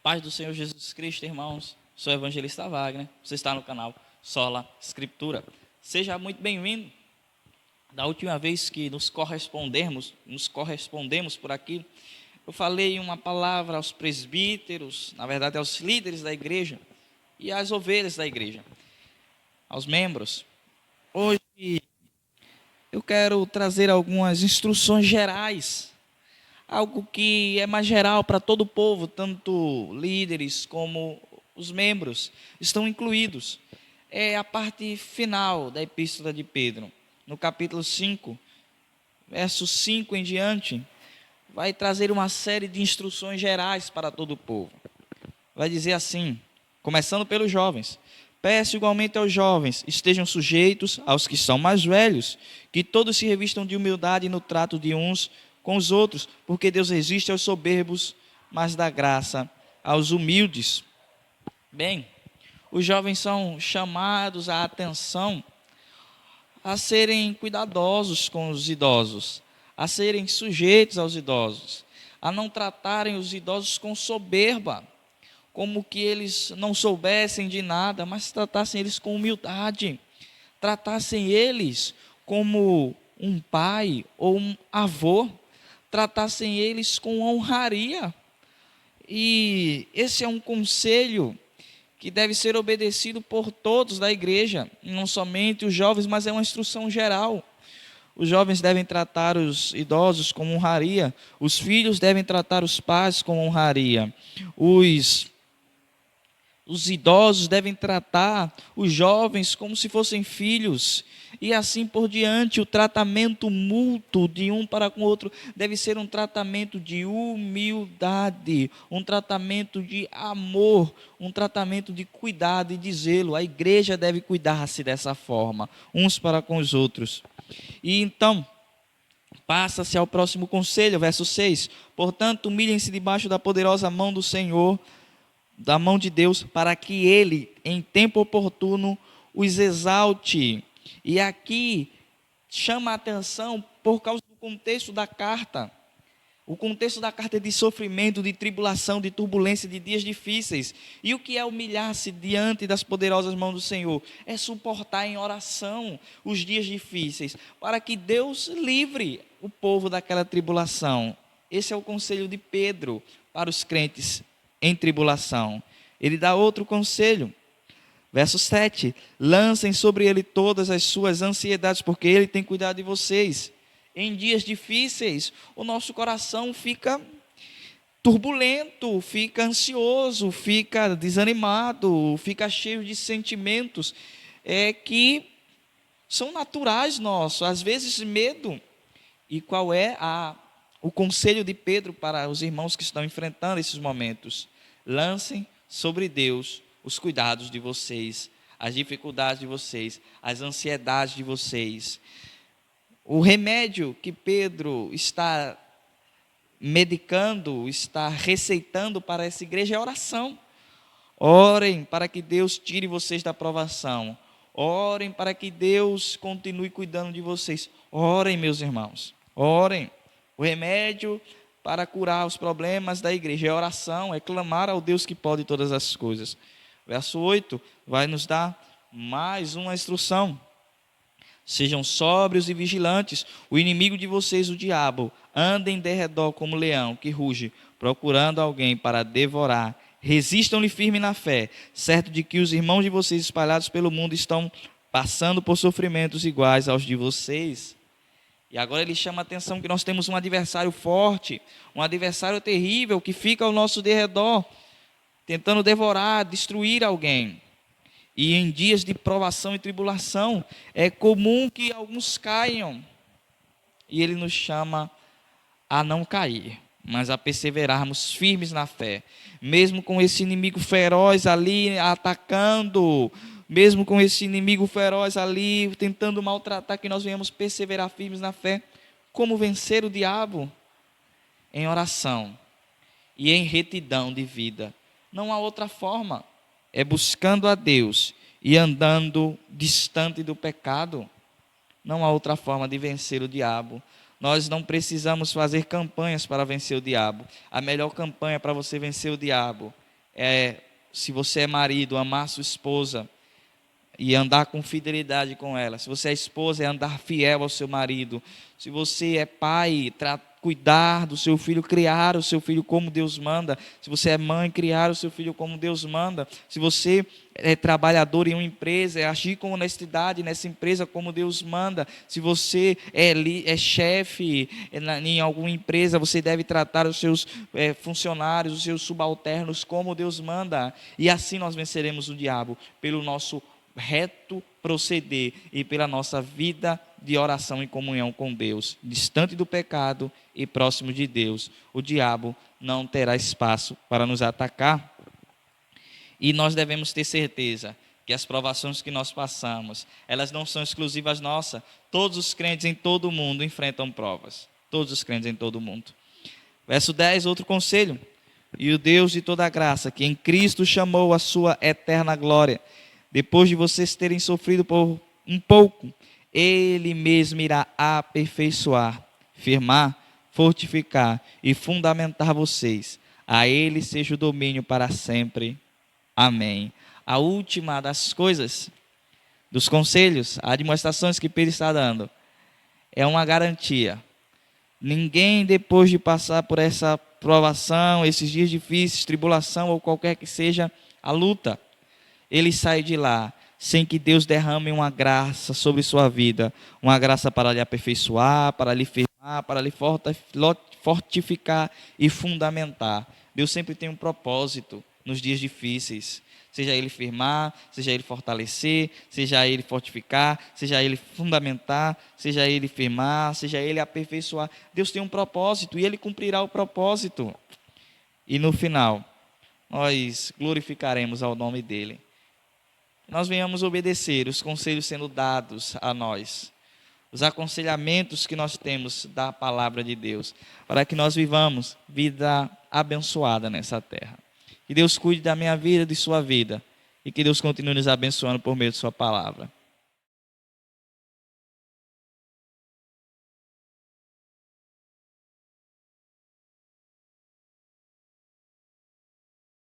Paz do Senhor Jesus Cristo, irmãos. Sou o evangelista Wagner. Você está no canal Sola Escritura. Seja muito bem-vindo. Da última vez que nos correspondemos por aqui, eu falei uma palavra aos presbíteros, na verdade aos líderes da igreja e às ovelhas da igreja, aos membros. Hoje eu quero trazer algumas instruções gerais, algo que é mais geral para todo o povo, tanto líderes como os membros estão incluídos. É a parte final da epístola de Pedro, no capítulo 5, verso 5 em diante, vai trazer uma série de instruções gerais para todo o povo. Vai dizer assim, começando pelos jovens: peço igualmente aos jovens, estejam sujeitos aos que são mais velhos, que todos se revistam de humildade no trato de uns com os outros, porque Deus resiste aos soberbos, mas dá graça aos humildes. Bem, os jovens são chamados à atenção a serem cuidadosos com os idosos, a serem sujeitos aos idosos, a não tratarem os idosos com soberba, como que eles não soubessem de nada, mas tratassem eles com humildade, tratassem eles como um pai ou um avô, tratassem eles com honraria. E esse é um conselho que deve ser obedecido por todos da igreja, não somente os jovens, mas é uma instrução geral. Os jovens devem tratar os idosos com honraria, os filhos devem tratar os pais com honraria, os idosos devem tratar os jovens como se fossem filhos, e assim por diante. O tratamento mútuo de um para com o outro deve ser um tratamento de humildade, um tratamento de amor, um tratamento de cuidado e de zelo. A igreja deve cuidar-se dessa forma, uns para com os outros. E então, passa-se ao próximo conselho, verso 6. Portanto, humilhem-se debaixo da poderosa mão do Senhor, da mão de Deus, para que Ele, em tempo oportuno, os exalte. E aqui chama a atenção por causa do contexto da carta. O contexto da carta é de sofrimento, de tribulação, de turbulência, de dias difíceis. E o que é humilhar-se diante das poderosas mãos do Senhor? É suportar em oração os dias difíceis, para que Deus livre o povo daquela tribulação. Esse é o conselho de Pedro para os crentes em tribulação. Ele dá outro conselho, verso 7: lancem sobre ele todas as suas ansiedades, porque ele tem cuidado de vocês. Em dias difíceis, o nosso coração fica turbulento, fica ansioso, fica desanimado, fica cheio de sentimentos que são naturais nossos, às vezes medo. E qual é o conselho de Pedro para os irmãos que estão enfrentando esses momentos? Lancem sobre Deus os cuidados de vocês, as dificuldades de vocês, as ansiedades de vocês. O remédio que Pedro está medicando, está receitando para essa igreja é oração. Orem para que Deus tire vocês da provação. Orem para que Deus continue cuidando de vocês. Orem, meus irmãos, orem. O remédio para curar os problemas da igreja é oração, é clamar ao Deus que pode todas as coisas. Verso 8 vai nos dar mais uma instrução: sejam sóbrios e vigilantes. O inimigo de vocês, o diabo, anda em derredor como leão que ruge, procurando alguém para devorar. Resistam-lhe firme na fé, certo de que os irmãos de vocês espalhados pelo mundo estão passando por sofrimentos iguais aos de vocês. E agora ele chama a atenção que nós temos um adversário forte, um adversário terrível que fica ao nosso derredor, tentando devorar, destruir alguém. E em dias de provação e tribulação, é comum que alguns caiam. E ele nos chama a não cair, mas a perseverarmos firmes na fé. Mesmo com esse inimigo feroz ali atacando, mesmo com esse inimigo feroz ali tentando maltratar, que nós venhamos perseverar firmes na fé. Como vencer o diabo? Em oração e em retidão de vida. Não há outra forma. É buscando a Deus e andando distante do pecado. Não há outra forma de vencer o diabo. Nós não precisamos fazer campanhas para vencer o diabo. A melhor campanha para você vencer o diabo Se você é marido, amar sua esposa e andar com fidelidade com ela. Se você é esposa, é andar fiel ao seu marido. Se você é pai, cuidar do seu filho, criar o seu filho como Deus manda. Se você é mãe, criar o seu filho como Deus manda. Se você é trabalhador em uma empresa, é agir com honestidade nessa empresa como Deus manda. Se você é chefe em alguma empresa, você deve tratar os seus funcionários, os seus subalternos como Deus manda. E assim nós venceremos o diabo, pelo nosso reto proceder e pela nossa vida de oração e comunhão com Deus, distante do pecado e próximo de Deus. O diabo não terá espaço para nos atacar. E nós devemos ter certeza que as provações que nós passamos, elas não são exclusivas nossas. Todos os crentes em todo o mundo enfrentam provas. Todos os crentes em todo o mundo. Verso 10, outro conselho. E o Deus de toda graça, que em Cristo chamou a sua eterna glória, depois de vocês terem sofrido por um pouco, Ele mesmo irá aperfeiçoar, firmar, fortificar e fundamentar vocês. A Ele seja o domínio para sempre. Amém. A última das coisas, dos conselhos, admoestações que Pedro está dando, é uma garantia. Ninguém, depois de passar por essa provação, esses dias difíceis, tribulação ou qualquer que seja a luta, ele sai de lá sem que Deus derrame uma graça sobre sua vida, uma graça para lhe aperfeiçoar, para lhe firmar, para lhe fortificar e fundamentar. Deus sempre tem um propósito nos dias difíceis, seja Ele firmar, seja Ele fortalecer, seja Ele fortificar, seja Ele fundamentar, seja Ele firmar, seja Ele aperfeiçoar. Deus tem um propósito e Ele cumprirá o propósito. E no final, nós glorificaremos ao nome dEle. Nós venhamos obedecer os conselhos sendo dados a nós, os aconselhamentos que nós temos da palavra de Deus, para que nós vivamos vida abençoada nessa terra. Que Deus cuide da minha vida e de sua vida, e que Deus continue nos abençoando por meio de sua palavra.